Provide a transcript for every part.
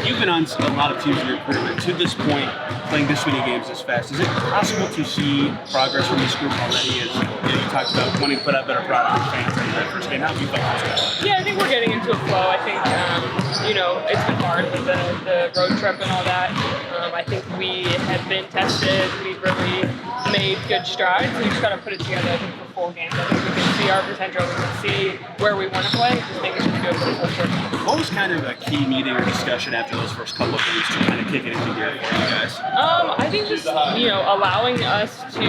You've been on a lot of teams in your career, but to this point, playing this many games this fast, is it possible to see progress from this group already? As you talked about wanting to put out better product for fans in that first game. How do you feel about that? Yeah, I think we're getting into a flow. I think, it's been hard with the road trip and all that. I think we have been tested. We've really made good strides. We just got to put it together, I think, for 4 games. I think we can see our potential. We can see where we want to play. Just making it good for the whole trip. What was kind of a key meeting or discussion after those first couple of games to kind of kick it into gear for you guys? I think just, allowing us to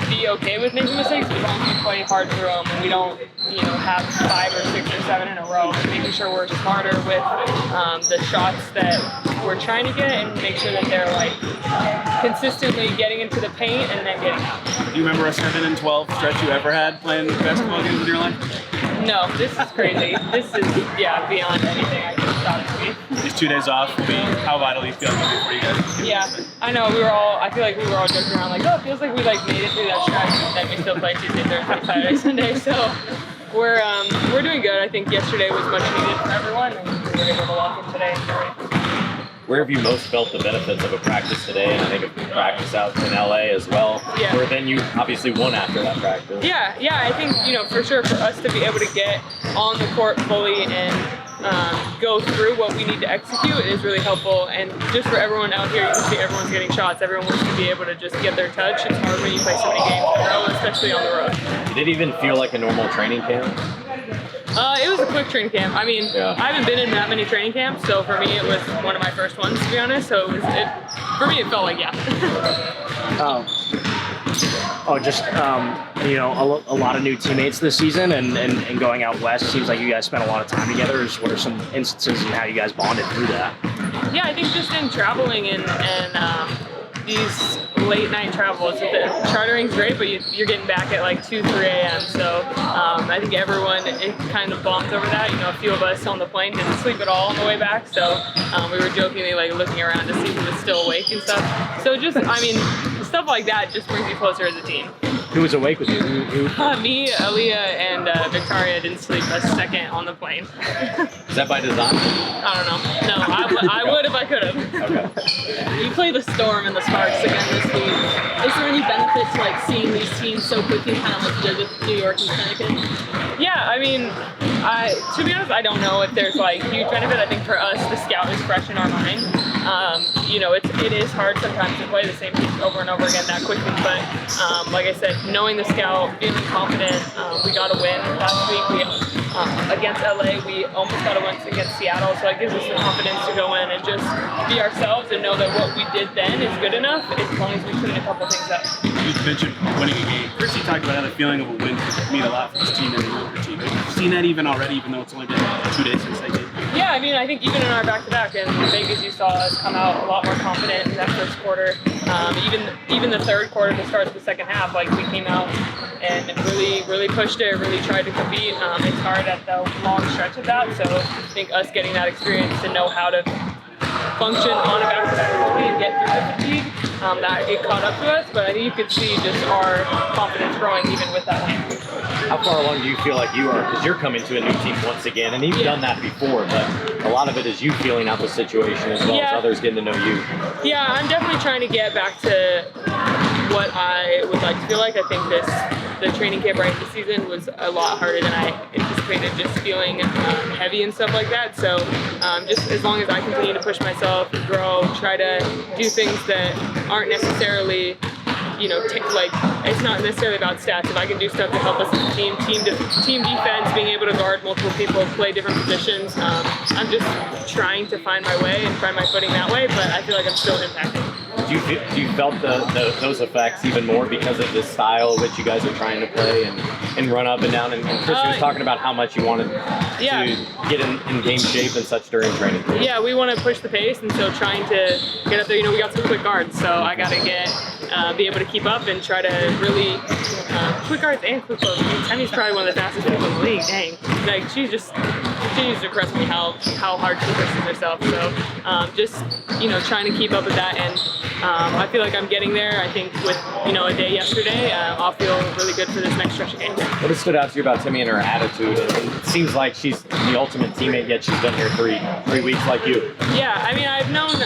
be okay with making mistakes as long as we play hard through them and we don't, have 5 or 6 or 7 in a row. Making sure we're smarter with the shots that we're trying to get and make sure that they're consistently getting into the paint and then getting out. Do you remember a 7-12 stretch you ever had playing basketball games in your life? No, this is crazy. This is, beyond anything I could have thought it to be. These 2 days off will be how vital do you feel like for you guys? Yeah, I know. I feel like we were all joking around it feels like we made it through that stretch and then we still play Tuesday, Thursday, Saturday, Sunday. So we're doing good. I think yesterday was much needed for everyone and we were able to walk in today and get ready. Where have you most felt the benefits of a practice today, and I think of practice out in LA as well, where then you obviously won after that practice? Yeah, I think, for sure for us to be able to get on the court fully and go through what we need to execute is really helpful. And just for everyone out here, you can see everyone's getting shots. Everyone wants to be able to just get their touch. It's hard when you play so many games in a row, especially on the road. Did it even feel like a normal training camp? It was a quick training camp. I mean, I haven't been in that many training camps, so for me it was one of my first ones, to be honest. So for me it felt like, a lot of new teammates this season and going out west. Seems like you guys spent a lot of time together. What are some instances in how you guys bonded through that? Yeah, I think just in traveling and these late night travels. The chartering's great, but you're getting back at 2, 3 a.m. So I think everyone kind of bonds over that. A few of us on the plane didn't sleep at all on the way back, so we were jokingly looking around to see who was still awake and stuff. So just, stuff like that just brings you closer as a team. Who was awake with you? Me, Aaliyah, and Victoria didn't sleep a second on the plane. Is that by design? I don't know. No, I would if I could have. Okay. You play the Storm and the Sparks again this week. Is there any benefit to seeing these teams so quickly, kind of like you did with New York and Connecticut? Yeah, to be honest, I don't know if there's huge benefit. I think for us, the scout is fresh in our mind. It is hard sometimes to play the same teams over and over again that quickly, but like I said, knowing the scout, feeling confident, we got a win last week. Against LA, we almost got a win against Seattle, so it gives us the confidence to go in and just be ourselves and know that what we did then is good enough as long as we clean a couple things up. You mentioned winning a game. First, you talked about how the feeling of a win could mean a lot for this team and the Wilbur team. Have you seen that even already, even though it's only been 2 days since they did? Yeah, I think even in our back-to-back in Vegas, you saw us come out a lot more confident in that first quarter. Even the third quarter, the start of the second half, we came out and really pushed it, really tried to compete. It's hard at the long stretch of that, so I think us getting that experience to know how to function on a back-to-back and get through the fatigue, that it caught up to us, but I think you could see just our confidence growing even with that win. How far along do you feel like you are? Because you're coming to a new team once again, and you've done that before, but a lot of it is you feeling out the situation as well as others getting to know you. Yeah, I'm definitely trying to get back to what I would like to feel like. I think the training camp right this season was a lot harder than I anticipated, just feeling heavy and stuff like that. So just as long as I continue to push myself, grow, try to do things that aren't necessarily, it's not necessarily about stats. If I can do stuff to help us as a team defense, being able to guard multiple people, play different positions, I'm just trying to find my way and find my footing that way, but I feel like I'm still impacting. Do you felt those effects even more because of the style which you guys are trying to play and run up and down? And Chris was talking about how much you wanted to get in game shape and such during training. Yeah, we want to push the pace, and so trying to get up there. We got some quick guards, so I got to be able to keep up and try to really quick guards and quick close. Temi's probably one of the fastest people in the league. Dang. like she just continues to impress me how hard she pushes herself. So just trying to keep up with that, and I feel like I'm getting there. I think with a day yesterday, I'll feel really good for this next stretch of games. What has stood out to you about Temi and her attitude? It seems like she's the ultimate teammate, yet she's been here three weeks like you. Yeah, I mean, I've known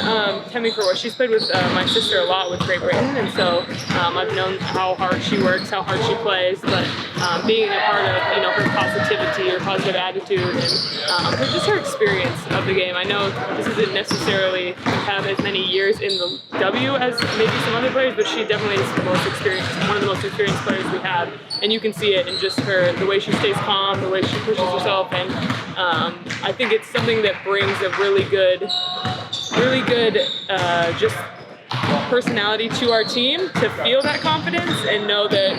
Temi for she's played with my sister a lot with Great Britain, and so I've known how hard she works, how hard she plays, but being a part of her positivity or positive attitude and just her experience of the game. I know this isn't necessarily have as many years in the W as maybe some other players, but she definitely is the most experienced, one of the most experienced players we have, and you can see it in just the way she stays calm, the way she pushes herself, and I think it's something that brings a really good just personality to our team to feel that confidence and know that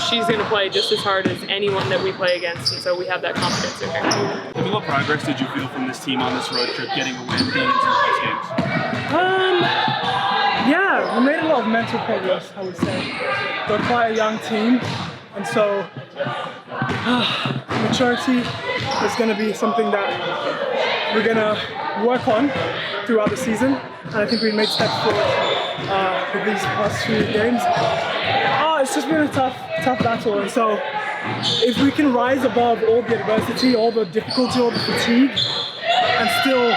she's going to play just as hard as anyone that we play against, and so we have that confidence in her. I mean, what progress did you feel from this team on this road trip, getting a win, being in some close games? Yeah, we made a lot of mental progress, I would say. We're quite a young team, and so maturity is going to be something that we're going to work on throughout the season, and I think we made steps forward with these past few games. It's just been a tough battle, and so if we can rise above all the adversity, all the difficulty, all the fatigue, and still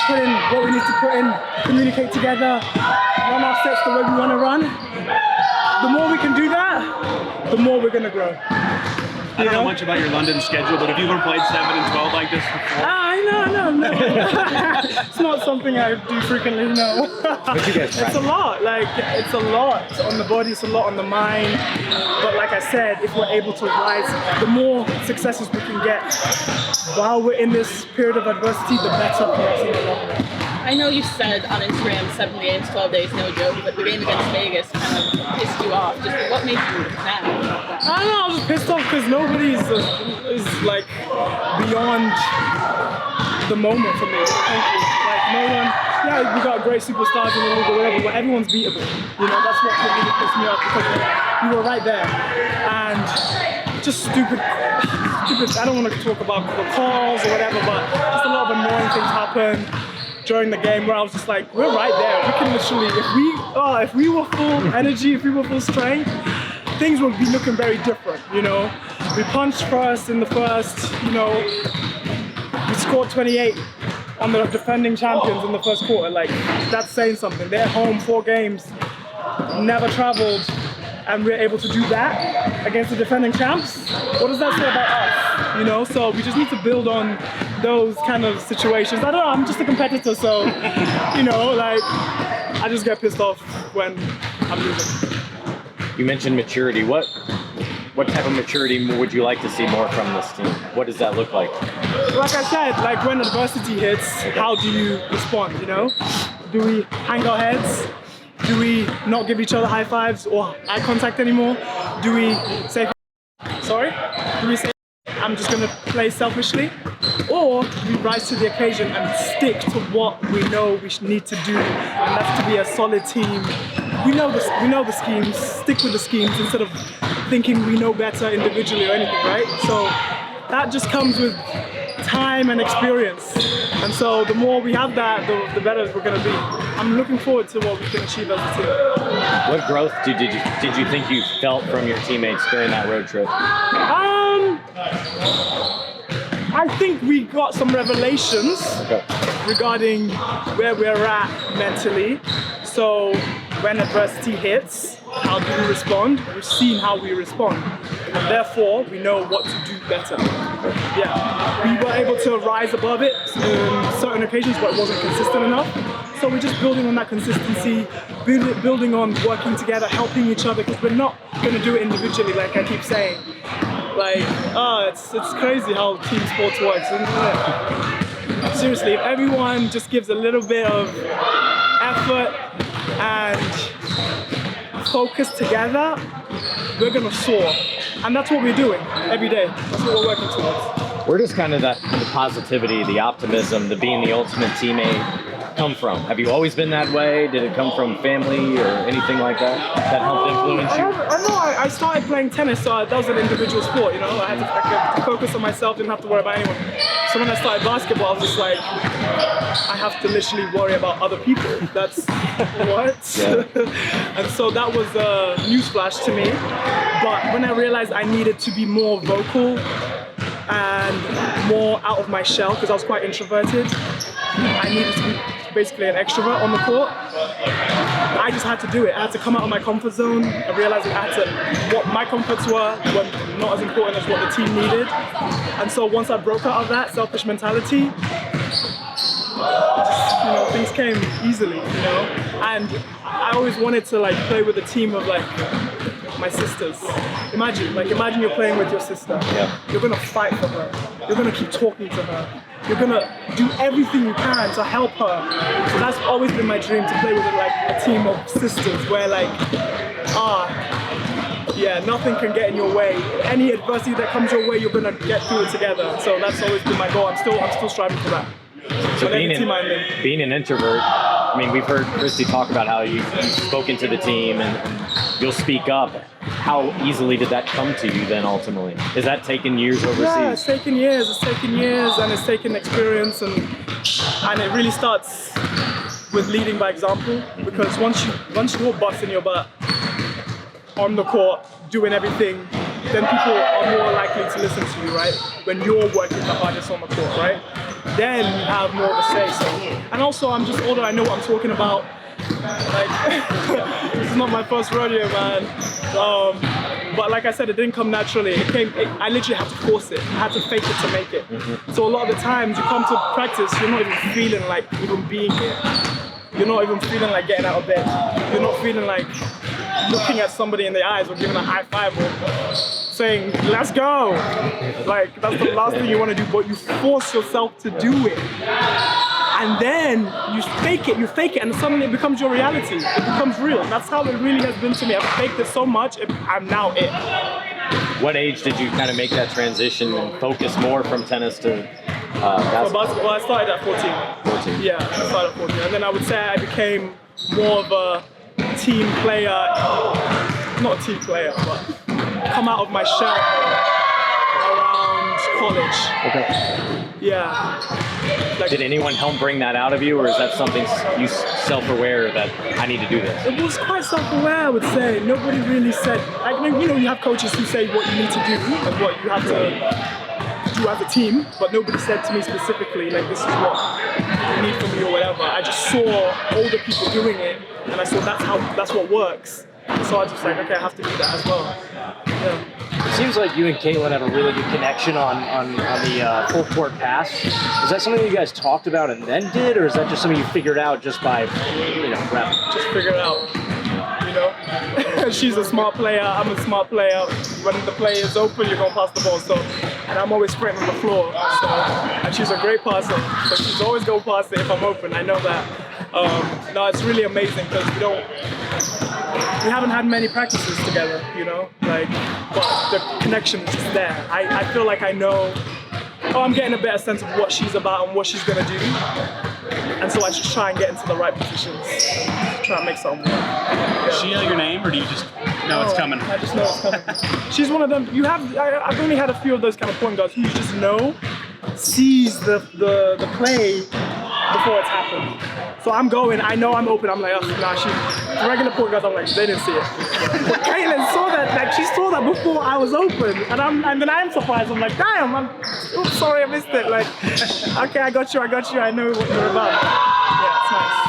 put in what we need to put in, communicate together, run our sets the way we want to run, the more we can do that, the more we're going to grow. I don't know much about your London schedule, but have you ever played 7 and 12 like this before? No. It's not something I do frequently, no. It's a lot, it's a lot on the body, it's a lot on the mind. But like I said, if we're able to rise, the more successes we can get while we're in this period of adversity, the better for us in the long run. I know you said on Instagram 7 games, 12 days, no joke, but the game against Vegas kind of pissed you off. Just what made you mad? I don't know, I was pissed off because nobody is like beyond the moment for me. Thank you. Like no one, yeah, we got great superstars in the league or whatever, but everyone's beatable. That's what really pissed me off because we were right there. And just stupid, I don't want to talk about the calls or whatever, but just a lot of annoying things happened during the game where I was just like, we're right there. We can literally, if we were full energy, if we were full strength, things would be looking very different, We punched first in the first, we scored 28 on the defending champions in the first quarter. Like, that's saying something. They're home 4 games, never traveled, and we're able to do that against the defending champs. What does that say about us? So we just need to build on those kind of situations. I don't know, I'm just a competitor, so, I just get pissed off when I'm losing. You mentioned maturity. What type of maturity would you like to see more from this team? What does that look like? Like I said, when adversity hits, how do you respond, Do we hang our heads? Do we not give each other high fives or eye contact anymore? Do we say, sorry? Do we say, I'm just going to play selfishly? Or we rise to the occasion and stick to what we know we need to do, and that's to be a solid team. We know the schemes, stick with the schemes instead of thinking we know better individually or anything, right? So that just comes with time and experience. And so the more we have that, the better we're going to be. I'm looking forward to what we can achieve as a team. What growth did you think you felt from your teammates during that road trip? I think we got some revelations regarding where we're at mentally. So when adversity hits, how do we respond? We've seen how we respond, and therefore we know what to do better. Yeah, we were able to rise above it on certain occasions, but it wasn't consistent enough. So we're just building on that consistency, building on working together, helping each other, because we're not going to do it individually, like I keep saying. It's crazy how team sports works, isn't it? Seriously, if everyone just gives a little bit of effort and focus together, we're gonna soar. And that's what we're doing every day. That's what we're working towards. Where does kind of the positivity, the optimism, the being the ultimate teammate come from? Have you always been that way? Did it come from family or anything like that helped influence you? I started playing tennis, so that was an individual sport, you know. I had to focus on myself, didn't have to worry about anyone. So when I started basketball, I was just like, I have to literally worry about other people. That's what? And so that was a newsflash to me. But when I realized I needed to be more vocal and more out of my shell, because I was quite introverted, I needed to be basically an extrovert on the court. I just had to do it. I had to come out of my comfort zone. I realized what my comforts were not as important as what the team needed. And so once I broke out of that selfish mentality, things came easily, And I always wanted to play with a team of my sisters. Imagine you're playing with your sister. Yeah. You're gonna fight for her. You're gonna keep talking to her. You're gonna do everything you can to help her. So that's always been my dream, to play with a team of sisters where nothing can get in your way. Any adversity that comes your way, you're gonna get through it together. So that's always been my goal. I'm still striving for that. So being an introvert, I mean, we've heard Christy talk about how you've spoken to the team and you'll speak up. How easily did that come to you then ultimately? Is that taken years overseas? Yeah, it's taken years and it's taken experience and it really starts with leading by example, because once you're busting your butt on the court, doing everything, then people are more likely to listen to you, right? When you're working the hardest on the court, right? Then you have more of a say. So, and also I'm just older, I know what I'm talking about. This is not my first rodeo, man. But like I said, it didn't come naturally. I literally had to force it. I had to fake it to make it. Mm-hmm. So a lot of the times you come to practice, you're not even feeling like even being here. You're not even feeling like getting out of bed. You're not feeling like looking at somebody in the eyes or giving a high five or saying, let's go. That's the last thing you want to do, but you force yourself to do it. And then you fake it, and suddenly it becomes your reality. It becomes real. That's how it really has been to me. I've faked it so much, I'm now it. What age did you kind of make that transition and focus more from tennis to basketball? Well, I started at 14. 14. Yeah, I started at 14. And then I would say I became more of a team player, not a team player, but come out of my shell around college. Okay. Yeah. Did anyone help bring that out of you, or is that something you self-aware that I need to do this? It was quite self-aware, I would say. Nobody really said, you have coaches who say what you need to do and what you have to do as a team, but nobody said to me specifically, this is what you need from me or whatever. I just saw older people doing it, and I saw that's what works. So I was just like, okay, I have to do that as well. Yeah. It seems like you and Caitlin have a really good connection on the full court pass. Is that something you guys talked about and then did, or is that just something you figured out just by, rep? Just figured out, She's a smart player, I'm a smart player. When the play is open, you're gonna pass the ball. So, and I'm always sprinting on the floor. So, and she's a great passer, so she's always gonna pass it if I'm open. I know that. No, it's really amazing because we haven't had many practices together, but the connection is just there. I feel like I know, I'm getting a better sense of what she's about and what she's gonna do. And so I just try and get into the right positions, try and make something work. Yeah. Does she know your name, or do you just know it's coming? I just know it's coming. She's one of them. I've only had a few of those kind of point guards who you just know sees the play before it's happened. So I'm going, I know I'm open, I'm like, the regular point guards, I'm like, they didn't see it. But Caitlin saw that, she saw that before I was open, and then I'm surprised, I'm like, damn, oops, sorry I missed it, okay, I got you, I know what you're about. Yeah, it's nice.